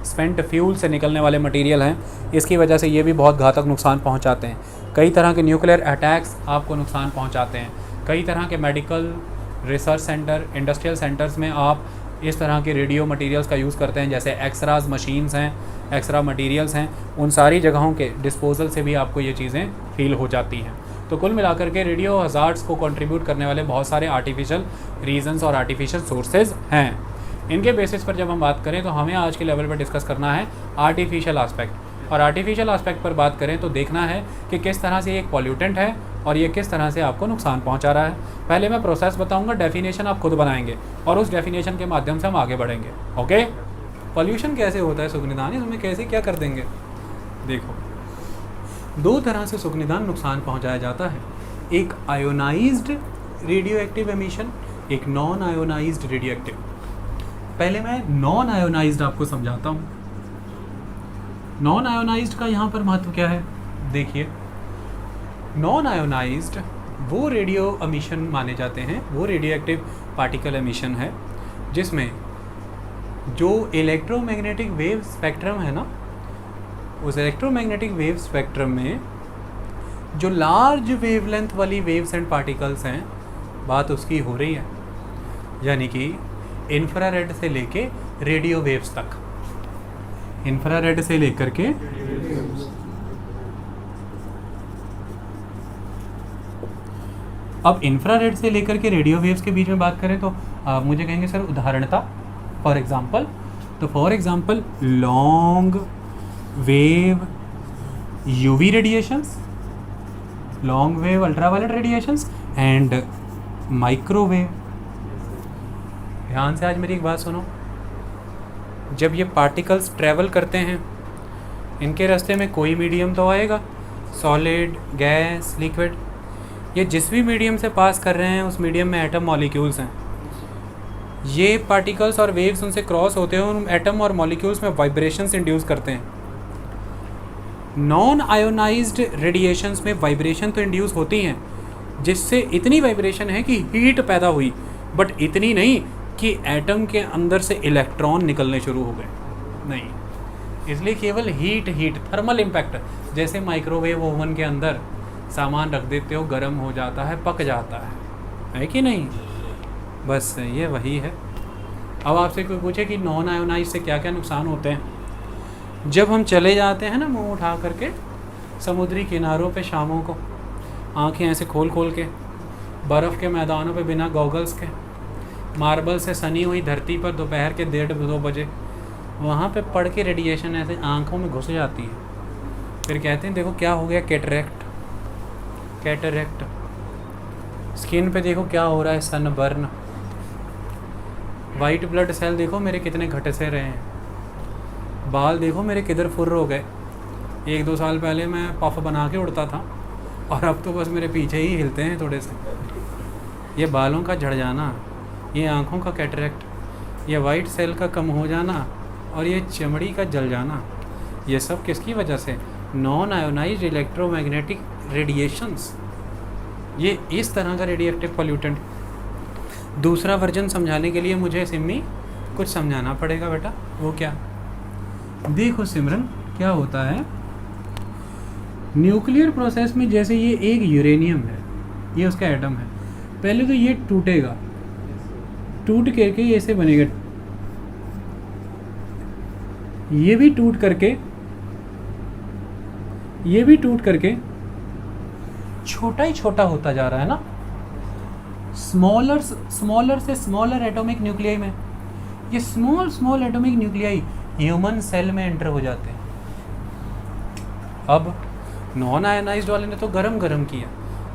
Speaker 1: स्पेंट फ्यूल से निकलने वाले मटेरियल हैं। इसकी वजह से ये भी बहुत घातक नुकसान पहुंचाते हैं। कई तरह के न्यूक्लियर अटैक्स आपको नुकसान पहुंचाते हैं। कई तरह के medical research centre, industrial centres में आप इस तरह के रेडियो मटेरियल्स का यूज़ करते हैं, जैसे एक्सराज मशीन्स हैं, एक्सरा मटेरियल्स हैं। उन सारी जगहों के डिस्पोजल से भी आपको ये चीज़ें फील हो जाती हैं। तो कुल मिलाकर के रेडियो हज़ार्ड्स को कंट्रीब्यूट करने वाले बहुत सारे आर्टिफिशियल रीजंस और आर्टिफिशियल सोर्सेज हैं। इनके बेसिस पर जब हम बात करें तो हमें आज के लेवल पर डिस्कस करना है आर्टिफिशियल आस्पेक्ट। और आर्टिफिशियल आस्पेक्ट पर बात करें तो देखना है कि किस तरह से एक पॉल्यूटेंट है और ये किस तरह से आपको नुकसान पहुंचा रहा है। पहले मैं प्रोसेस बताऊंगा, डेफिनेशन आप खुद बनाएंगे और उस डेफिनेशन के माध्यम से हम आगे बढ़ेंगे। ओके, पॉल्यूशन कैसे होता है सुगनिदान, इसमें कैसे क्या कर देंगे। देखो, दो तरह से सुगनिदान नुकसान पहुंचाया जाता है, एक आयोनाइज्ड रेडियो एक्टिव एमिशन, एक नॉन आयोनाइज्ड रेडियो एक्टिव। पहले मैं नॉन आयोनाइज्ड आपको समझाता हूँ। नॉन आयोनाइज्ड का यहाँ पर महत्व क्या है, देखिए। नॉन आयोनाइज्ड वो रेडियो एमिशन माने जाते हैं, वो रेडियो एक्टिव पार्टिकल एमिशन है जिसमें जो इलेक्ट्रोमैग्नेटिक वेव स्पेक्ट्रम है ना, उस इलेक्ट्रोमैग्नेटिक वेव स्पेक्ट्रम में जो लार्ज वेवलेंथ वाली वेव्स एंड पार्टिकल्स हैं, बात उसकी हो रही है, यानी कि इंफ्रारेड से लेके रेडियो वेव्स तक, इंफ्रारेड से लेकर के अब इंफ्रारेड से लेकर के रेडियो वेव्स के बीच में बात करें तो मुझे कहेंगे सर उदाहरणता, फॉर एग्जांपल। तो for example long wave UV radiations, long wave ultraviolet radiations and microwave. ध्यान से आज मेरी एक बात सुनो, जब ये पार्टिकल्स ट्रैवल करते हैं इनके रास्ते में कोई मीडियम तो आएगा, सॉलिड, गैस, लिक्विड। ये जिस भी मीडियम से पास कर रहे हैं उस मीडियम में एटम मॉलिक्यूल्स हैं। ये पार्टिकल्स और वेव्स उनसे क्रॉस होते हैं और एटम और मॉलिक्यूल्स में वाइब्रेशंस इंड्यूस करते हैं। नॉन आयोनाइज्ड रेडिएशंस में वाइब्रेशन तो इंड्यूस होती हैं, जिससे इतनी वाइब्रेशन है कि हीट पैदा हुई, बट इतनी नहीं कि एटम के अंदर से इलेक्ट्रॉन निकलने शुरू हो गए, नहीं। इसलिए केवल हीट थर्मल इम्पैक्ट, जैसे माइक्रोवेव ओवन के अंदर सामान रख देते हो, गर्म हो जाता है, पक जाता है कि नहीं, बस ये वही है। अब आपसे कोई पूछे कि नॉन आयोनाइज से क्या क्या नुकसान होते हैं, जब हम चले जाते हैं ना मुंह उठा करके समुद्री किनारों पे शामों को, आंखें ऐसे खोल खोल के, बर्फ़ के मैदानों पे बिना गॉगल्स के, मार्बल से सनी हुई धरती पर दोपहर के 1:30-2 बजे वहाँ पे पड़ के रेडिएशन ऐसे आंखों में घुस जाती है। फिर कहते हैं देखो क्या हो गया, कैटरेक्ट। स्किन पे देखो क्या हो रहा है, सनबर्न। वाइट ब्लड सेल देखो मेरे कितने घटे से रहे हैं। बाल देखो मेरे किधर फुर्र हो गए। 1-2 साल पहले मैं पफ बना के उड़ता था और अब तो बस मेरे पीछे ही हिलते हैं थोड़े से। ये बालों का झड़ जाना, ये आँखों का कैटरेक्ट, ये वाइट सेल का कम हो जाना और ये चमड़ी का जल जाना, ये सब किसकी वजह से? Non ionised electromagnetic radiations. ये इस तरह का रेडिएक्टिव पॉल्यूटेंट। दूसरा वर्जन समझाने के लिए मुझे सिम्मी कुछ समझाना पड़ेगा बेटा। वो क्या? देखो सिमरन, क्या होता है न्यूक्लियर प्रोसेस में, जैसे ये एक यूरेनियम है, ये उसका एटम है। पहले तो ये टूटेगा, टूट करके ये ऐसे बनेगा, ये भी टूट करके छोटा ही छोटा होता जा रहा है ना। स्मॉलर से स्मॉलर एटॉमिक न्यूक्लियाई में, ये small atomic nuclei human cell में एंटर हो जाते हैं। अब नॉन आयोनाइज्ड वाले ने तो गरम किया,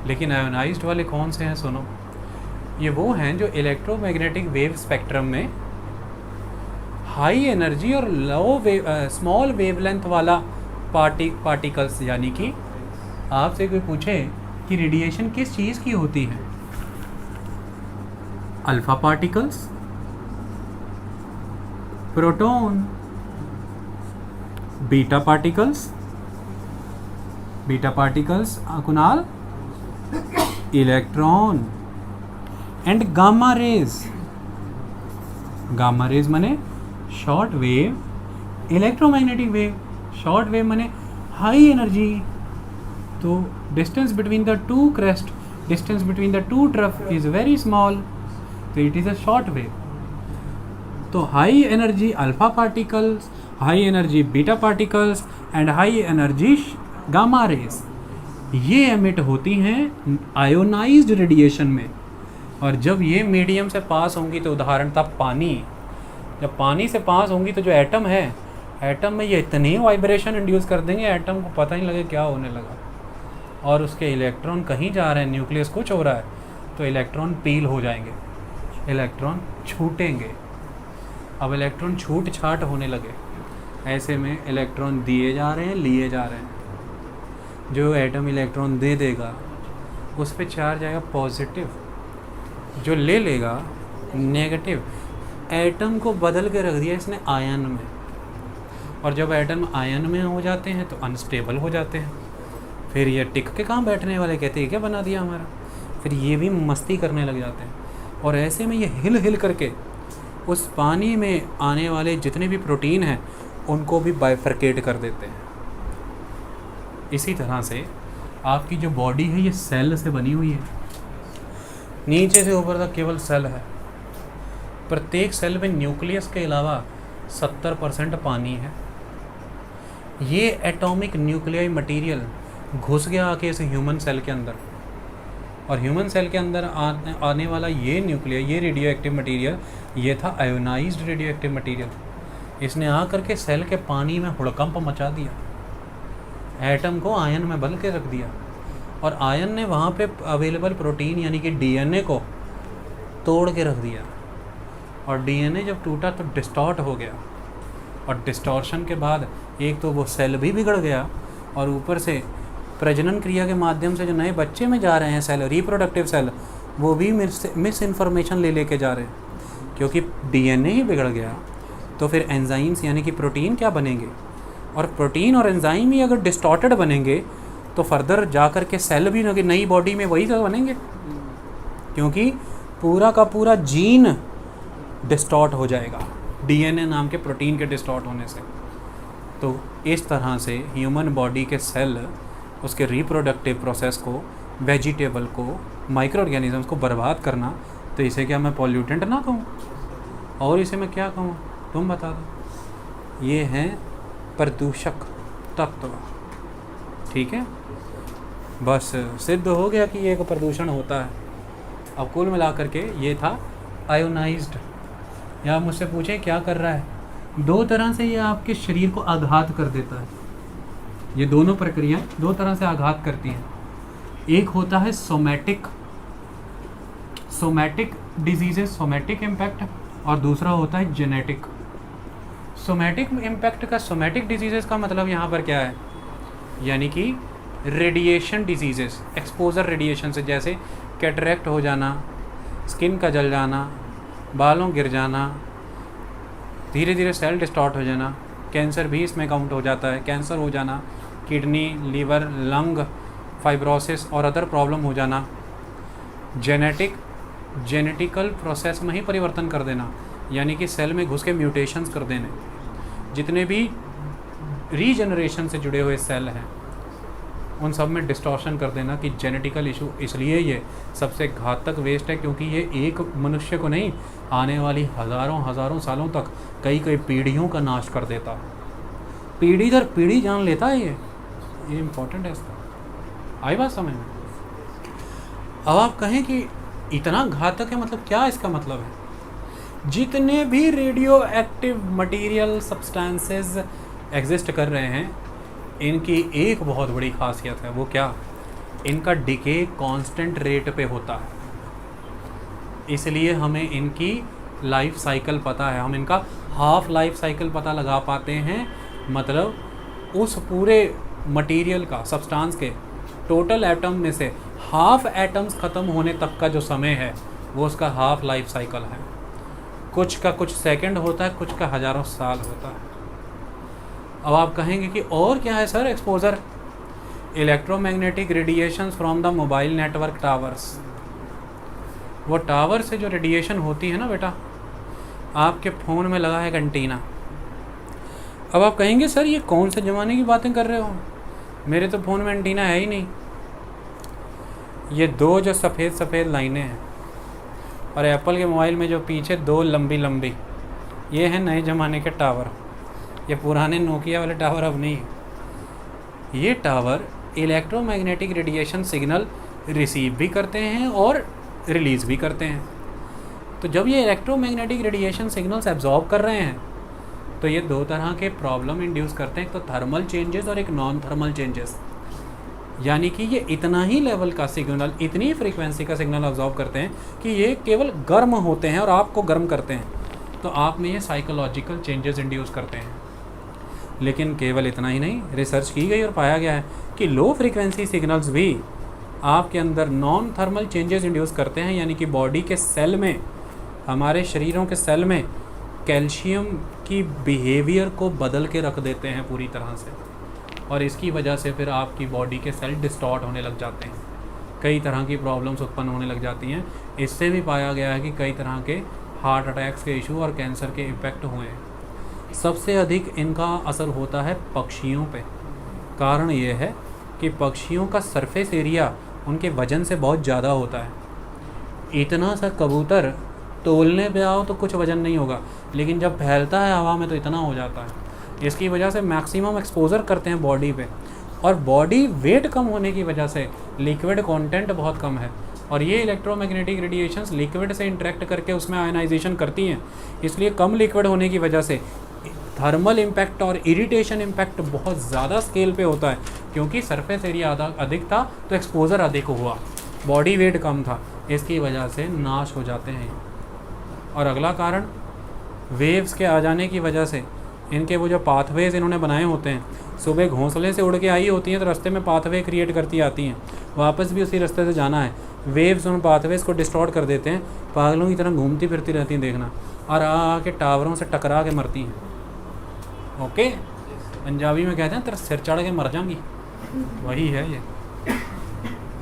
Speaker 1: लेकिन आयोनाइज्ड वाले कौन से हैं? सुनो, ये वो हैं जो इलेक्ट्रोमैग्नेटिक वेव स्पेक्ट्रम में हाई एनर्जी और स्मॉल वेवलेंथ वाला पार्टिकल्स, यानी कि आपसे कोई पूछे कि रेडिएशन किस चीज़ की होती है, alpha particles, proton, beta particles Kunal, electron and gamma rays माने short wave, electromagnetic wave. Short wave माने हाई एनर्जी, तो distance between the two crest, distance between the two trough is very small, तो it is a short wave. तो high energy alpha particles, high energy beta particles and high energy gamma rays, ये emit होती हैं ionised radiation में। और जब ये medium से पास होंगी, तो उदाहरण था पानी, जब पानी से पास होंगी तो जो एटम है, एटम में ये इतनी वाइब्रेशन इंड्यूस कर देंगे एटम को पता ही नहीं लगे क्या होने लगा, और उसके इलेक्ट्रॉन कहीं जा रहे हैं, न्यूक्लियस कुछ हो रहा है, तो इलेक्ट्रॉन पील हो जाएंगे, इलेक्ट्रॉन छूटेंगे। अब इलेक्ट्रॉन छूट छाट होने लगे, ऐसे में इलेक्ट्रॉन दिए जा रहे हैं, लिए जा रहे हैं। जो एटम इलेक्ट्रॉन दे देगा उस पे चार्ज आएगा पॉजिटिव, जो ले लेगा नेगेटिव। एटम को बदल के रख दिया इसने आयन में, और जब एटम आयन में हो जाते हैं तो अनस्टेबल हो जाते हैं। फिर ये टिक के कहाँ बैठने वाले, कहते हैं क्या बना दिया हमारा, फिर ये भी मस्ती करने लग जाते हैं। और ऐसे में ये हिल करके उस पानी में आने वाले जितने भी प्रोटीन हैं उनको भी बाइफरकेट कर देते हैं। इसी तरह से आपकी जो बॉडी है ये सेल से बनी हुई है, नीचे से ऊपर तक केवल सेल है। प्रत्येक सेल में न्यूक्लियस के अलावा 70% पानी है। ये एटॉमिक न्यूक्लियाई मटेरियल घुस गया आके इस ह्यूमन सेल के अंदर, और ह्यूमन सेल के अंदर आने वाला ये न्यूक्लियर, ये रेडियो एक्टिव मटीरियल, ये था आयोनाइज्ड रेडियो एक्टिव मटीरियल। इसने आकर के सेल के पानी में हुड़कंप मचा दिया, एटम को आयन में बदल के रख दिया, और आयन ने वहाँ पे अवेलेबल प्रोटीन यानी कि डीएनए को तोड़ के रख दिया। और डीएनए जब टूटा तो डिस्टॉर्ट हो गया, और डिस्टॉर्शन के बाद एक तो वो सेल भी बिगड़ गया, और ऊपर से प्रजनन क्रिया के माध्यम से जो नए बच्चे में जा रहे हैं सेल, रिप्रोडक्टिव सेल, वो भी मिस इन्फॉर्मेशन ले लेके जा रहे हैं। क्योंकि डीएनए ही बिगड़ गया तो फिर एंजाइम्स यानी कि प्रोटीन क्या बनेंगे, और प्रोटीन और एंजाइम ही अगर डिस्टॉर्टेड बनेंगे तो फर्दर जा कर के सेल भी नई बॉडी में वही सब बनेंगे, क्योंकि पूरा का पूरा जीन डिस्टॉर्ट हो जाएगा डीएनए नाम के प्रोटीन के डिस्टॉर्ट होने से। तो इस तरह से ह्यूमन बॉडी के सेल उसके रिप्रोडक्टिव प्रोसेस को, वेजिटेबल को, माइक्रो ऑर्गेनिजम्स को बर्बाद करना, तो इसे क्या मैं पॉल्यूटेंट ना कहूँ? और इसे मैं क्या कहूँ, तुम बता दो। ये हैं प्रदूषक तत्व, ठीक है। बस सिद्ध हो गया कि ये एक प्रदूषण होता है। अब कुल मिलाकर के ये था आयोनाइज्ड। या आप मुझसे पूछें क्या कर रहा है, दो तरह से ये आपके शरीर को आघात कर देता है। ये दोनों प्रक्रियाएं दो तरह से आघात करती हैं। एक होता है सोमैटिक डिजीजेस, सोमैटिक इम्पैक्ट, और दूसरा होता है जेनेटिक। सोमैटिक इम्पैक्ट का, सोमैटिक डिजीजेस का मतलब यहाँ पर क्या है, यानी कि रेडिएशन डिजीजेस, एक्सपोजर रेडिएशन से, जैसे कैटरेक्ट हो जाना, स्किन का जल जाना, बालों गिर जाना, धीरे धीरे सेल डिस्टॉर्ट हो जाना, कैंसर भी इसमें काउंट हो जाता है, कैंसर हो जाना, किडनी, लीवर, लंग, फाइब्रोसिस और अदर प्रॉब्लम हो जाना। जेनेटिकल प्रोसेस में ही परिवर्तन कर देना, यानी कि सेल में घुस के म्यूटेशंस कर देने। जितने भी रीजनरेशन से जुड़े हुए सेल हैं उन सब में डिस्टॉर्शन कर देना कि जेनेटिकल इशू। इसलिए ये सबसे घातक वेस्ट है, क्योंकि ये एक मनुष्य को नहीं, आने वाली हज़ारों सालों तक कई पीढ़ियों का नाश कर देता है। पीढ़ी दर पीढ़ी जान लेता है ये इम्पोर्टेंट है इसका। आई बात समझ में? अब आप कहें कि इतना घातक है, मतलब क्या इसका मतलब है? जितने भी radio active material substances exist कर रहे हैं, इनकी एक बहुत बड़ी खासियत है। वो क्या? इनका डिके कांस्टेंट रेट पे होता है, इसलिए हमें इनकी लाइफ साइकिल पता है। हम इनका हाफ लाइफ साइकिल पता लगा पाते हैं, मतलब उस पूरे मटेरियल का, सब्सटेंस के टोटल एटम में से हाफ एटम्स ख़त्म होने तक का जो समय है वो उसका हाफ लाइफ साइकिल है। कुछ का कुछ सेकंड होता है, कुछ का हज़ारों साल होता है। अब आप कहेंगे कि और क्या है sir exposure? Electromagnetic radiations from the mobile network towers. वो टावर से जो रेडिएशन होती है ना बेटा, आपके फ़ोन में लगा है एक एंटीना। अब आप कहेंगे सर ये कौन से ज़माने की बातें कर रहे हो, मेरे तो फ़ोन में एंटीना है ही नहीं। ये दो जो सफ़ेद लाइनें हैं, और एप्पल के मोबाइल में जो पीछे दो लंबी, ये हैं नए ज़माने के टावर। ये पुराने नोकिया वाले टावर अब नहीं है। ये tower electromagnetic radiation signal receive भी करते हैं और रिलीज़ भी करते हैं। तो जब ये इलेक्ट्रोमैग्नेटिक रेडिएशन सिग्नल्स एब्जॉर्ब कर रहे हैं तो ये दो तरह के प्रॉब्लम इंड्यूस करते हैं, एक तो थर्मल चेंजेस और एक नॉन थर्मल चेंजेस। यानी कि ये इतना ही लेवल का सिग्नल, इतनी फ्रीक्वेंसी का सिग्नल ऑब्जॉर्व करते हैं कि ये केवल गर्म होते हैं और आपको गर्म करते हैं, तो आप में ये साइकोलॉजिकल चेंजेस इंड्यूस करते हैं। लेकिन केवल इतना ही नहीं, रिसर्च की गई और पाया गया है कि लो फ्रीक्वेंसी सिग्नल्स भी आपके अंदर नॉन थर्मल चेंजेस इंड्यूस करते हैं। यानी कि बॉडी के सेल में, हमारे शरीरों के सेल में कैल्शियम की बिहेवियर को बदल के रख देते हैं पूरी तरह से, और इसकी वजह से फिर आपकी बॉडी के सेल डिस्टॉर्ट होने लग जाते हैं, कई तरह की प्रॉब्लम्स उत्पन्न होने लग जाती हैं। इससे भी पाया गया है कि कई तरह के हार्ट अटैक्स के इशू और कैंसर के इफ़ेक्ट हुए हैं। सबसे अधिक इनका असर होता है पक्षियों पे। कारण ये है कि पक्षियों का सरफेस एरिया उनके वज़न से बहुत ज़्यादा होता है। इतना सा कबूतर तोलने पे आओ तो कुछ वज़न नहीं होगा, लेकिन जब फैलता है हवा में तो इतना हो जाता है। इसकी वजह से मैक्सिमम एक्सपोजर करते हैं बॉडी पे, और बॉडी वेट कम होने की वजह से लिक्विड कंटेंट बहुत कम है, और ये इलेक्ट्रोमैग्नेटिक रेडिएशंस लिक्विड से इंटरेक्ट करके उसमें आयनाइजेशन करती हैं। इसलिए कम लिक्विड होने की वजह से थर्मल इम्पैक्ट और इरिटेशन इम्पैक्ट बहुत ज़्यादा स्केल पे होता है, क्योंकि सरफेस एरिया अधिक था तो एक्सपोजर अधिक हुआ, बॉडी वेट कम था, इसकी वजह से नाश हो जाते हैं। और अगला कारण वेव्स के आ जाने की वजह से इनके वो जो पाथवेज इन्होंने बनाए होते हैं, सुबह घोंसले से उड़ के आई होती हैं तो रास्ते में पाथवे क्रिएट करती आती हैं, वापस भी उसी रास्ते से जाना है। वेव्स उन पाथवेज को डिस्टॉर्ट कर देते हैं, पागलों की तरह घूमती फिरती रहती हैं देखना, और आके टावरों से टकरा के मरती हैं। ओके, पंजाबी में कहते हैं तेरा सिर चढ़ के मर जाएंगी, वही है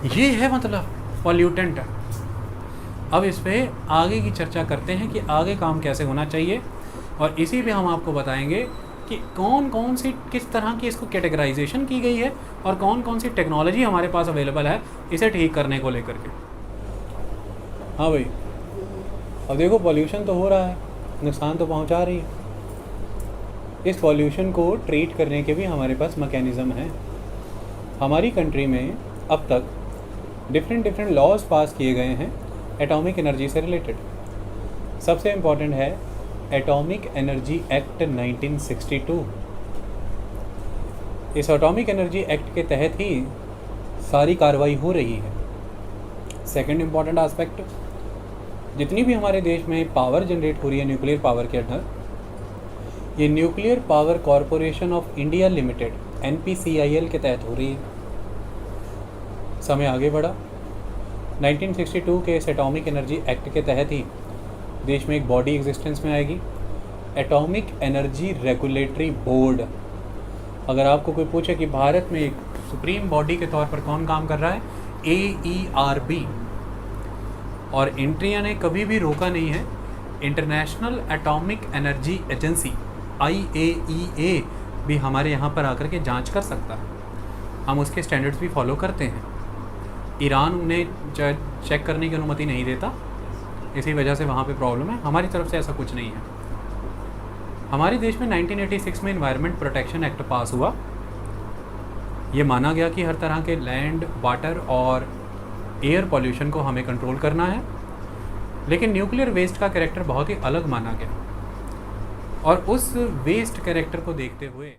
Speaker 1: ये है मतलब पॉल्यूटेंट। अब इस पर आगे की चर्चा करते हैं कि आगे काम कैसे होना चाहिए, और इसी पे हम आपको बताएंगे कि कौन कौन सी किस तरह की इसको कैटेगराइजेशन की गई है और कौन कौन सी टेक्नोलॉजी हमारे पास अवेलेबल है इसे ठीक करने को लेकर के। हाँ भाई, अब देखो पॉल्यूशन तो हो रहा है, नुकसान तो पहुंचा रही है। इस पॉल्यूशन को ट्रीट करने के भी हमारे पास मैकेनिज़्म है। हमारी कंट्री में अब तक डिफरेंट लॉज पास किए गए हैं एटॉमिक एनर्जी से रिलेटेड। सबसे इम्पॉर्टेंट है एटॉमिक एनर्जी एक्ट 1962। इस एटॉमिक एनर्जी एक्ट के तहत ही सारी कार्रवाई हो रही है। सेकंड इम्पॉर्टेंट एस्पेक्ट, जितनी भी हमारे देश में पावर जनरेट हो रही है न्यूक्लियर पावर के अंदर, ये nuclear power corporation of India limited NPCIL के तहत हो रही है। समय आगे बढ़ा, 1962 के इस एटॉमिक एनर्जी एक्ट के तहत ही देश में एक बॉडी एग्जिस्टेंस में आएगी, एटॉमिक एनर्जी रेगुलेटरी बोर्ड। अगर आपको कोई पूछे कि भारत में एक सुप्रीम बॉडी के तौर पर कौन काम कर रहा है, AERB। और इंडिया ने कभी भी रोका नहीं है, international atomic energy agency IAEA भी हमारे यहाँ पर आकर के जांच कर सकता है। हम उसके स्टैंडर्ड्स भी फॉलो करते हैं। ईरान उन्हें चेक करने की अनुमति नहीं देता, इसी वजह से वहाँ पे प्रॉब्लम है। हमारी तरफ से ऐसा कुछ नहीं है। हमारे देश में 1986 में एनवायरनमेंट प्रोटेक्शन एक्ट पास हुआ। ये माना गया कि हर तरह के लैंड, वाटर और एयर पॉल्यूशन को हमें कंट्रोल करना है, लेकिन न्यूक्लियर वेस्ट का कैरेक्टर बहुत ही अलग माना गया, और उस वेस्ट कैरेक्टर को देखते हुए